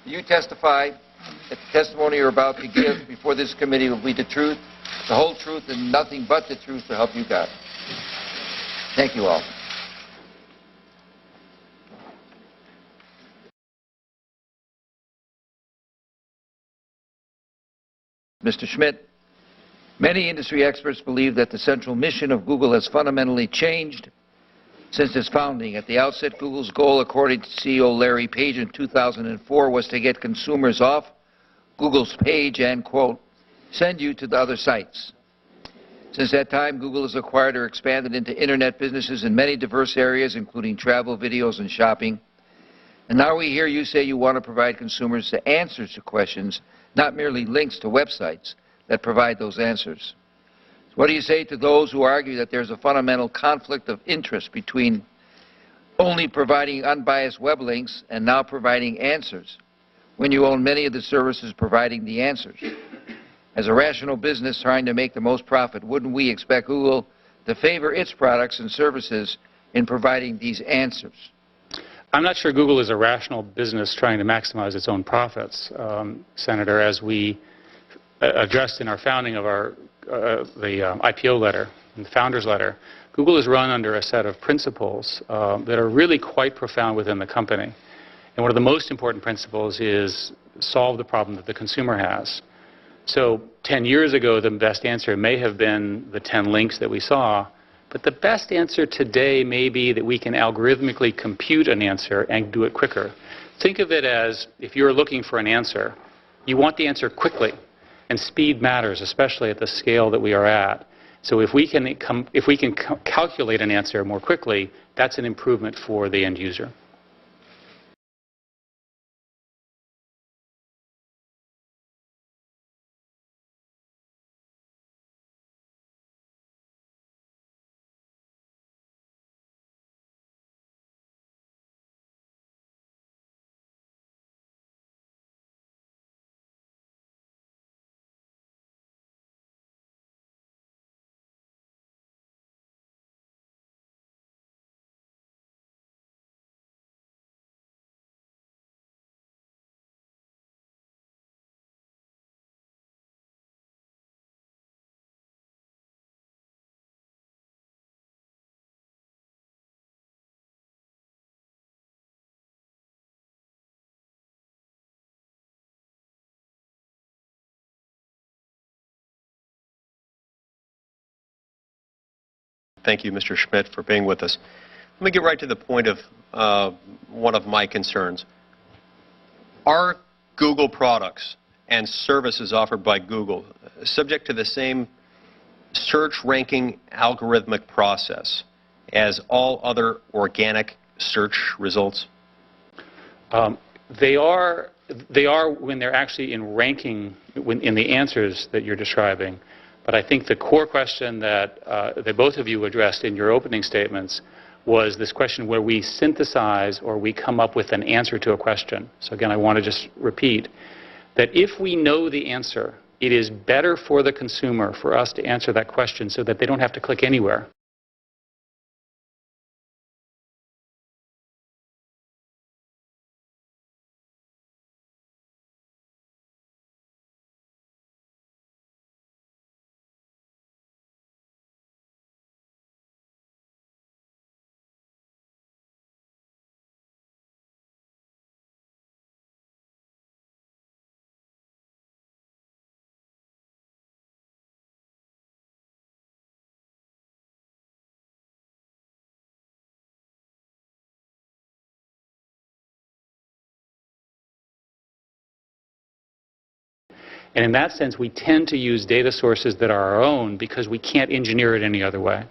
Do you testify that the testimony you're about to give before this committee will be the truth, the whole truth, and nothing but the truth to help you God? Thank you all. Mr. Schmidt, many industry experts believe that the central mission of Google has fundamentally changed since its founding. At the outset, Google's goal, according to CEO Larry Page in 2004, was to get consumers off Google's page and, quote, send you to the other sites. Since that time, Google has acquired or expanded into Internet businesses in many diverse areas, including travel, videos, and shopping. And now we hear you say you want to provide consumers the answers to questions, not merely links to websites that provide those answers. So what do you say to those who argue that there's a fundamental conflict of interest between only providing unbiased web links and now providing answers, when you own many of the services providing the answers? As a rational business trying to make the most profit, wouldn't we expect Google to favor its products and services in providing these answers? I'm not sure Google is a rational business trying to maximize its own profits, Senator. As we addressed in our founding of the IPO letter, the founder's letter, Google is run under a set of principles that are really quite profound within the company. And one of the most important principles is solve the problem that the consumer has. So 10 years ago, the best answer may have been the 10 links that we saw. But the best answer today may be that we can algorithmically compute an answer and do it quicker. Think of it as if you're looking for an answer, you want the answer quickly. And speed matters, especially at the scale that we are at. So if we can calculate an answer more quickly, that's an improvement for the end user. Thank you, Mr. Schmidt, for being with us. Let me get right to the point of one of my concerns. Are Google products and services offered by Google subject to the same search ranking algorithmic process as all other organic search results? They are when they're actually in ranking, in the answers that you're describing. But I think the core question that both of you addressed in your opening statements was this question where we synthesize or we come up with an answer to a question. So again, I want to just repeat that if we know the answer, it is better for the consumer for us to answer that question so that they don't have to click anywhere. And in that sense, we tend to use data sources that are our own because we can't engineer it any other way.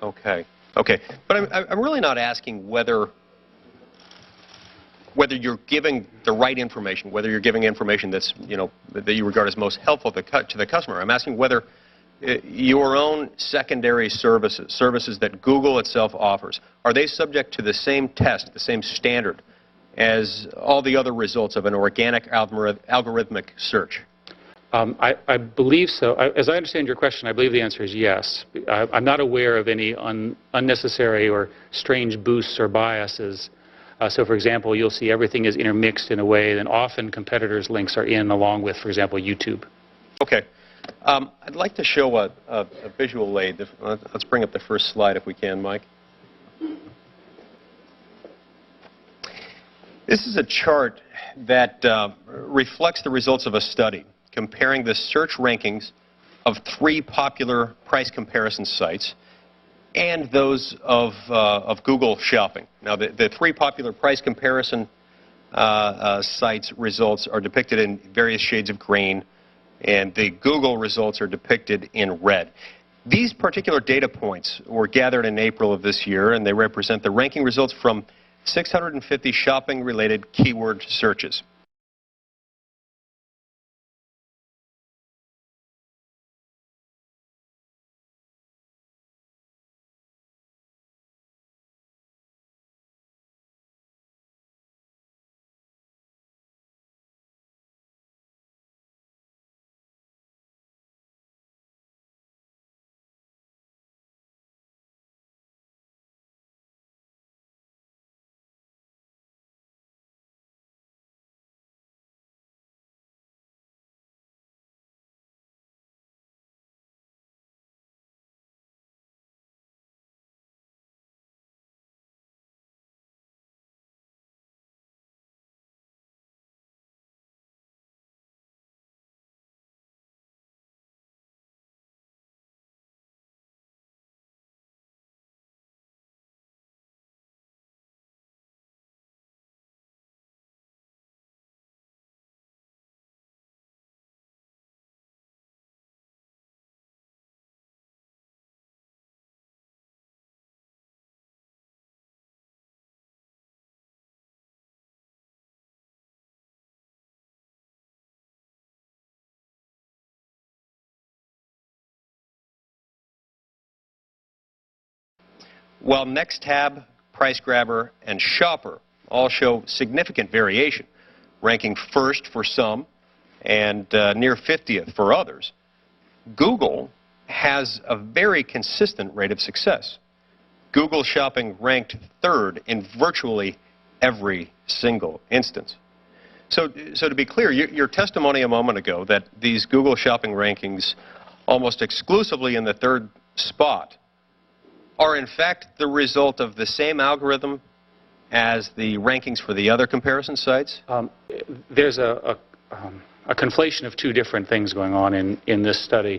Okay. Okay. But I'm really not asking whether you're giving the right information, whether you're giving information that's, that you regard as most helpful to the customer. I'm asking whether your own secondary services that Google itself offers, are they subject to the same test, the same standard as all the other results of an organic algorithmic search? I believe so. As I understand your question, I believe the answer is yes. I'm not aware of any unnecessary or strange boosts or biases So, for example, you'll see everything is intermixed in a way that often competitors' links are in along with, for example, YouTube. Okay. I'd like to show a visual aid. Let's bring up the first slide if we can, Mike. This is a chart that reflects the results of a study comparing the search rankings of 3 popular price comparison sites and those of Google Shopping. Now, the 3 popular price comparison sites results are depicted in various shades of green, and the Google results are depicted in red. These particular data points were gathered in April of this year, and they represent the ranking results from 650 shopping-related keyword searches. While Next Tab, Price Grabber, and Shopper all show significant variation, ranking first for some and near 50th for others, Google has a very consistent rate of success. Google Shopping ranked 3rd in virtually every single instance. So to be clear, your testimony a moment ago that these Google Shopping rankings almost exclusively in the 3rd spot are in fact the result of the same algorithm as the rankings for the other comparison sites? There's a conflation of 2 different things going on in this study,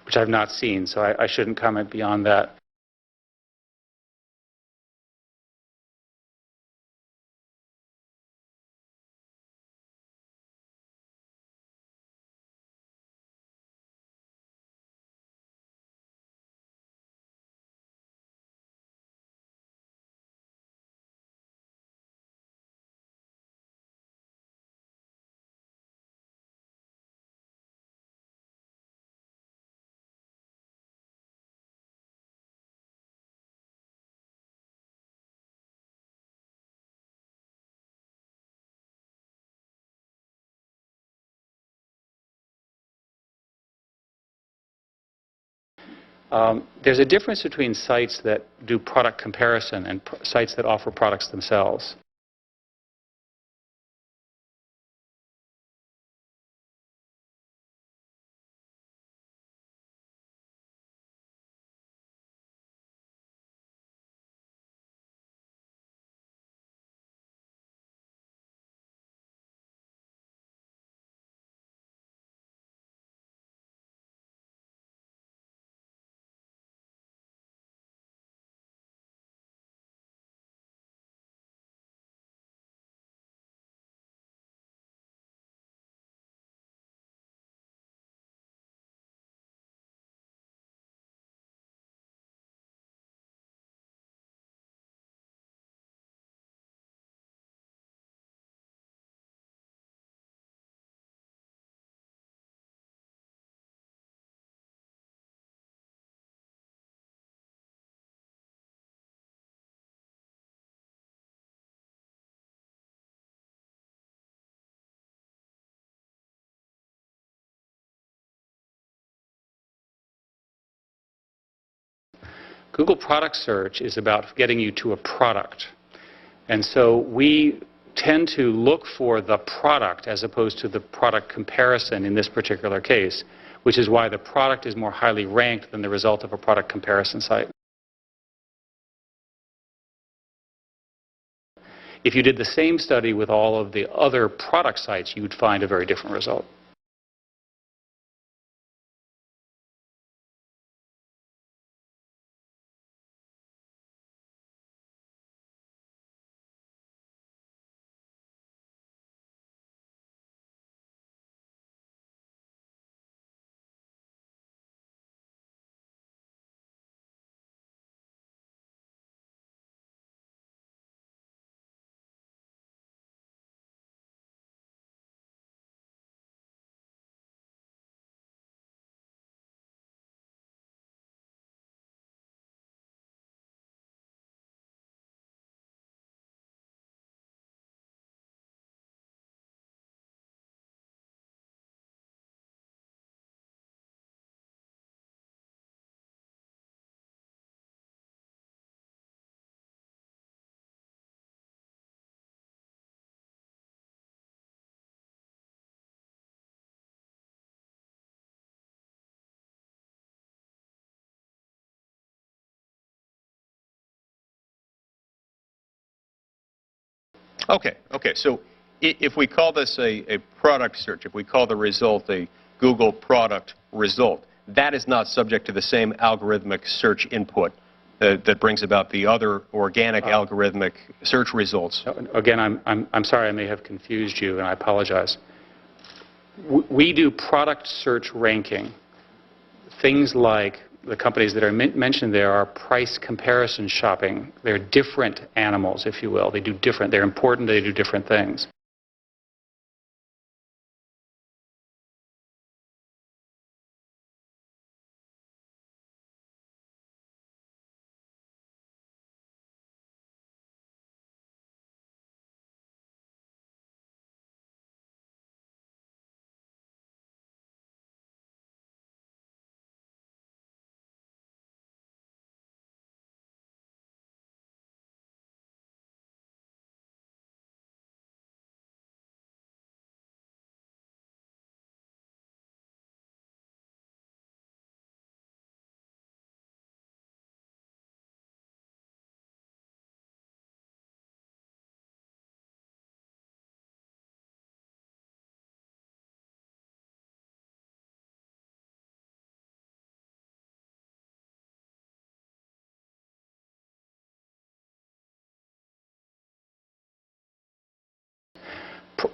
which I've not seen, so I shouldn't comment beyond that. There's a difference between sites that do product comparison and sites that offer products themselves. Google product search is about getting you to a product. And so we tend to look for the product as opposed to the product comparison in this particular case, which is why the product is more highly ranked than the result of a product comparison site. If you did the same study with all of the other product sites, you would find a very different result. Okay, okay. So if we call this a product search, if we call the result a Google product result, that is not subject to the same algorithmic search input that brings about the other organic algorithmic search results. Again, I'm sorry I may have confused you, and I apologize. We do product search ranking. Things like the companies that are mentioned there are price comparison shopping. They're different animals, if you will. They're important, they do different things.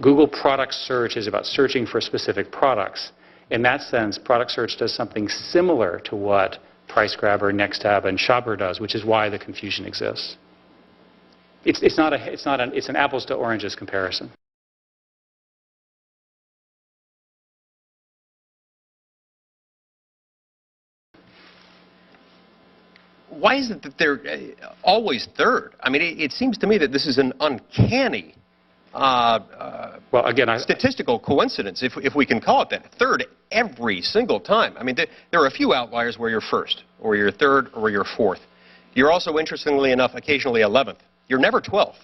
Google product search is about searching for specific products. In that sense, product search does something similar to what PriceGrabber, NextTab, and Shopper does, which is why the confusion exists. It's an apples to oranges comparison. Why is it that they're always third? I mean, it seems to me that this is an uncanny well, again, statistical coincidence, if we can call it that. Third every single time. I mean, there are a few outliers where you're first, or you're third, or you're fourth. You're also, interestingly enough, occasionally 11th. You're never 12th.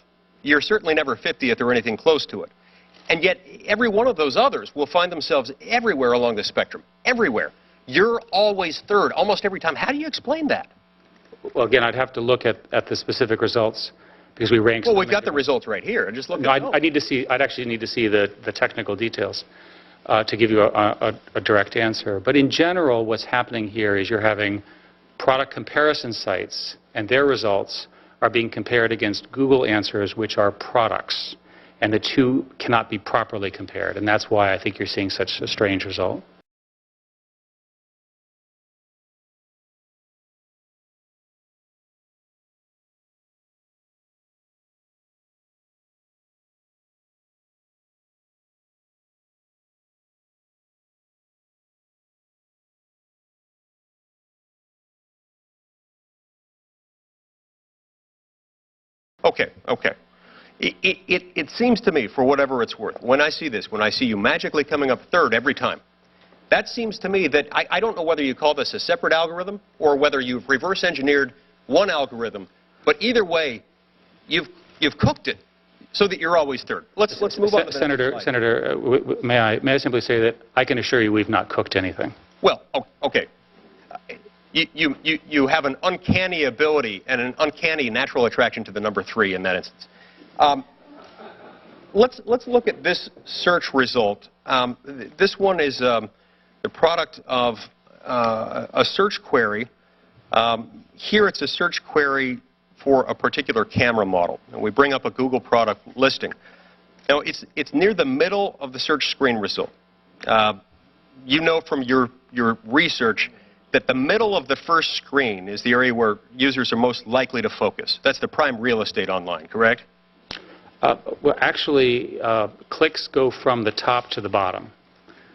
You're certainly never 50th or anything close to it. And yet, every one of those others will find themselves everywhere along the spectrum. Everywhere. You're always third, almost every time. How do you explain that? Well, again, I'd have to look at the specific results because we rank. Well, we've got the results right here. Just look at I'd actually need to see the technical details to give you a direct answer. But in general, what's happening here is you're having product comparison sites, and their results are being compared against Google answers, which are products. And the two cannot be properly compared. And that's why I think you're seeing such a strange result. Okay, okay. It seems to me, for whatever it's worth, when I see this, when I see you magically coming up third every time, that seems to me that I don't know whether you call this a separate algorithm or whether you've reverse engineered one algorithm, but either way, you've cooked it so that you're always third. Let's move on to the next slide. Senator, may I simply say that I can assure you we've not cooked anything. Well, okay. You have an uncanny ability and an uncanny natural attraction to the number 3 in that instance. Let's look at this search result. This one is the product of a search query. Here it's a search query for a particular camera model. And we bring up a Google product listing. Now, it's near the middle of the search screen result. You know from your research that the middle of the first screen is the area where users are most likely to focus. That's the prime real estate online, correct? Well, actually, clicks go from the top to the bottom.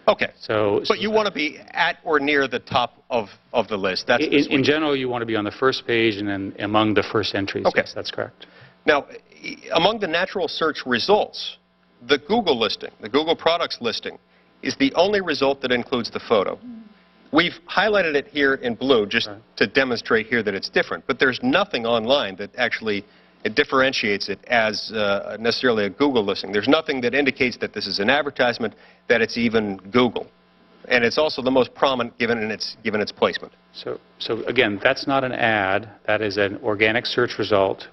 Okay. So, but you want to be at or near the top of the list. That's in general, you want to be on the first page and then among the first entries. Okay. Yes, that's correct. Now, among the natural search results, the Google listing, the Google products listing, is the only result that includes the photo. We've highlighted it here in blue just to demonstrate here that it's different, but there's nothing online that actually differentiates it as necessarily a Google listing. There's nothing that indicates that this is an advertisement, that it's even Google. And it's also the most prominent given its placement. So again, that's not an ad. That is an organic search result.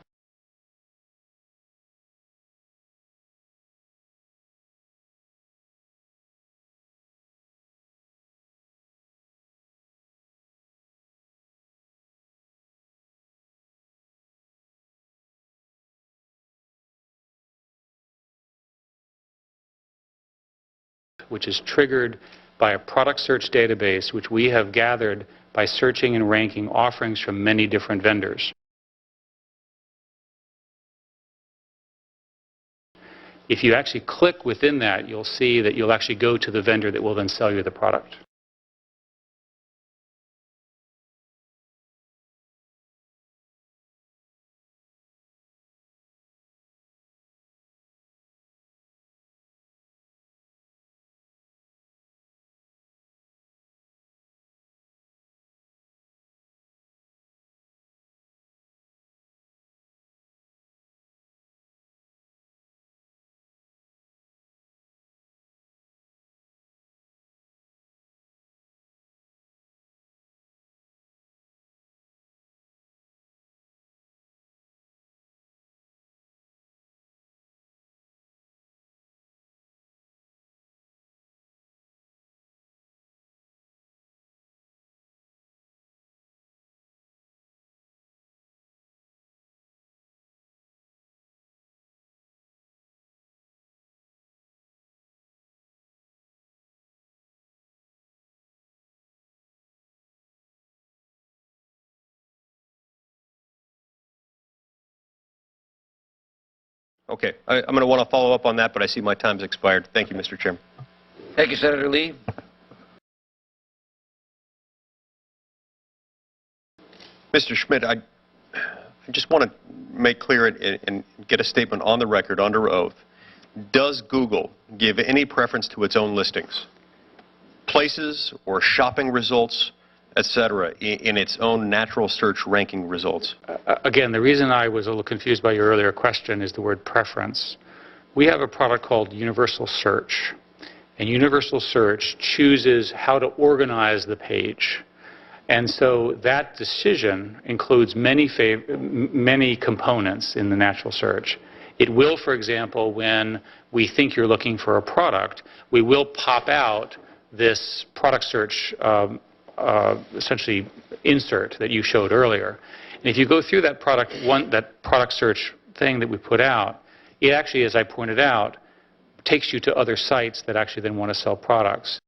Which is triggered by a product search database which we have gathered by searching and ranking offerings from many different vendors. If you actually click within that, you'll see that you'll actually go to the vendor that will then sell you the product. Okay. I'm going to want to follow up on that, but I see my time's expired. Thank you, Mr. Chairman. Thank you, Senator Lee. Mr. Schmidt, I just want to make clear and get a statement on the record under oath. Does Google give any preference to its own listings, places or shopping results, etc., in its own natural search ranking results? Again, the reason I was a little confused by your earlier question is the word preference. We have a product called Universal Search, and Universal Search chooses how to organize the page. And so that decision includes many components in the natural search. It will, for example, when we think you're looking for a product, we will pop out this product search essentially insert that you showed earlier. And if you go through that product search thing that we put out, it actually, as I pointed out, takes you to other sites that actually then want to sell products.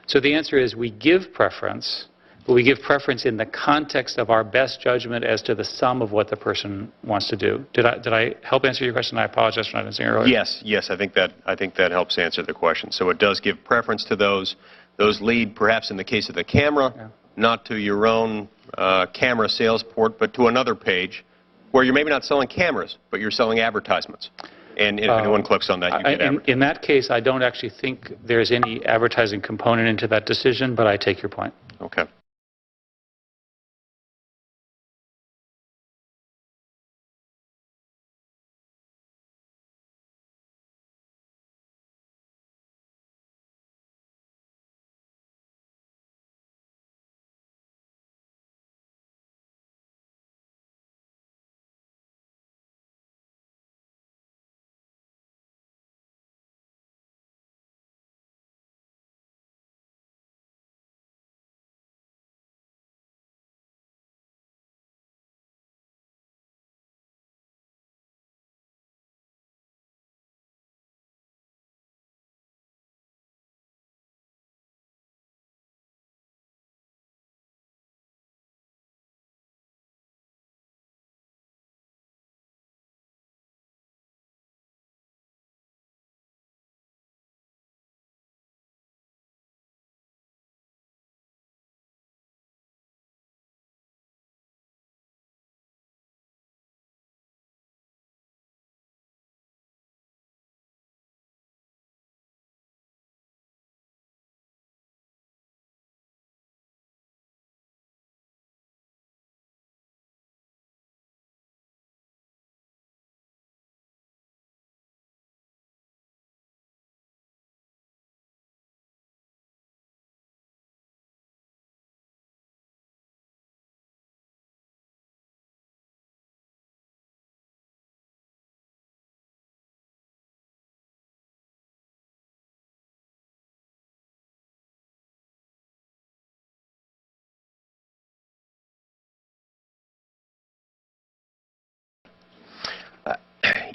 So the answer is we give preference, but we give preference in the context of our best judgment as to the sum of what the person wants to do. Did I help answer your question? I apologize for not answering earlier. Yes, I think that helps answer the question. So it does give preference to those. Those lead, perhaps in the case of the camera, not to your own camera sales port, but to another page where you're maybe not selling cameras, but you're selling advertisements. And if anyone clicks on that, you get advertising. In that case, I don't actually think there's any advertising component into that decision, but I take your point. Okay.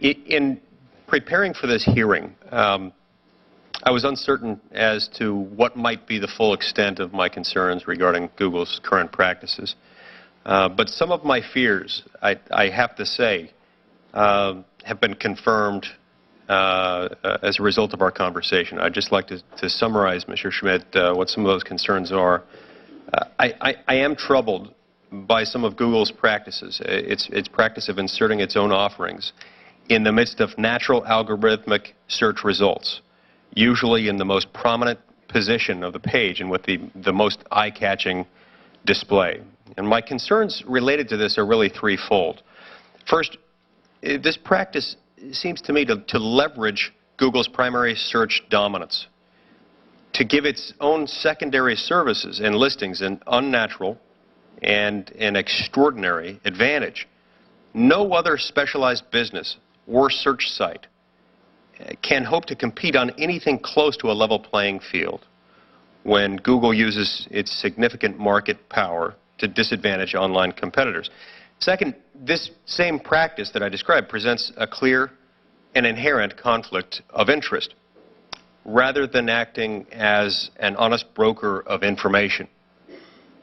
In preparing for this hearing, I was uncertain as to what might be the full extent of my concerns regarding Google's current practices. But some of my fears, I have to say, have been confirmed as a result of our conversation. I'd just like to summarize, Mr. Schmidt, what some of those concerns are. I am troubled by some of Google's practices, its practice of inserting its own offerings in the midst of natural algorithmic search results, usually in the most prominent position of the page and with the most eye-catching display. And my concerns related to this are really threefold. First, this practice seems to me to leverage Google's primary search dominance, to give its own secondary services and listings an unnatural and an extraordinary advantage. No other specialized business or search site can hope to compete on anything close to a level playing field when Google uses its significant market power to disadvantage online competitors. Second, this same practice that I described presents a clear and inherent conflict of interest. Rather than acting as an honest broker of information,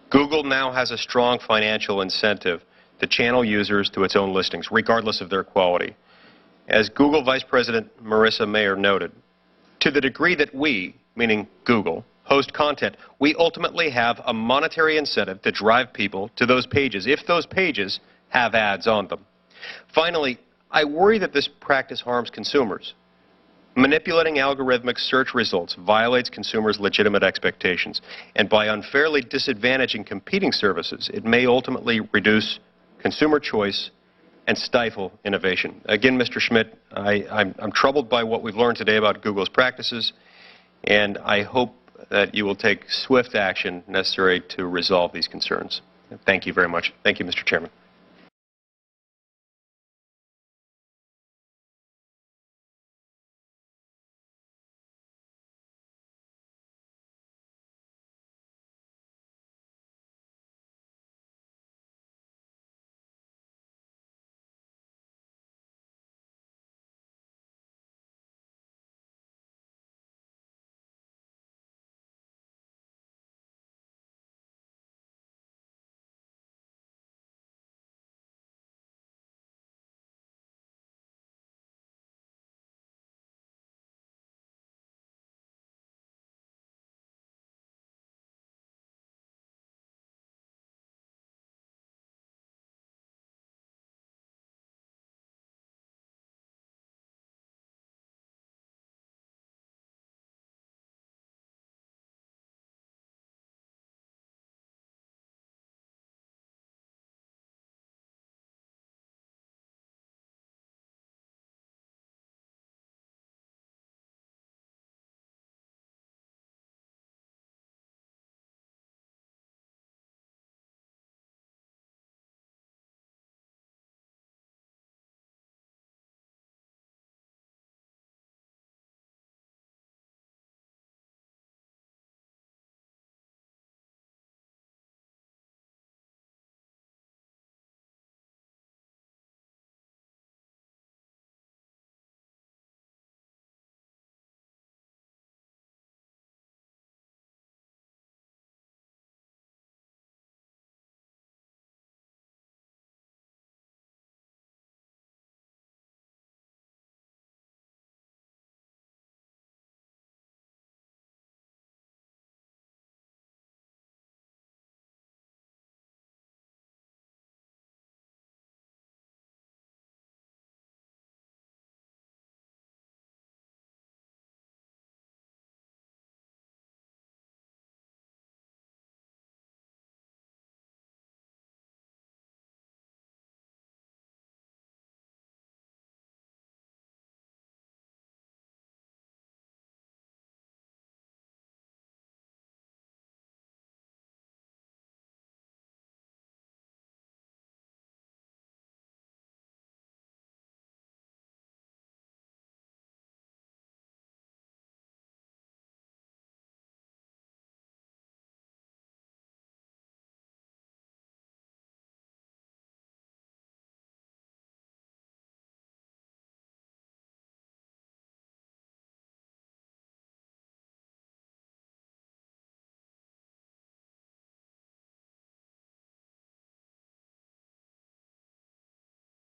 Google now has a strong financial incentive to channel users to its own listings, regardless of their quality. As Google Vice President Marissa Mayer noted, to the degree that we, meaning Google, host content, we ultimately have a monetary incentive to drive people to those pages if those pages have ads on them. Finally, I worry that this practice harms consumers. Manipulating algorithmic search results violates consumers' legitimate expectations, and by unfairly disadvantaging competing services, it may ultimately reduce consumer choice and stifle innovation. Again, Mr. Schmidt, I'm troubled by what we've learned today about Google's practices, and I hope that you will take swift action necessary to resolve these concerns. Thank you very much. Thank you, Mr. Chairman.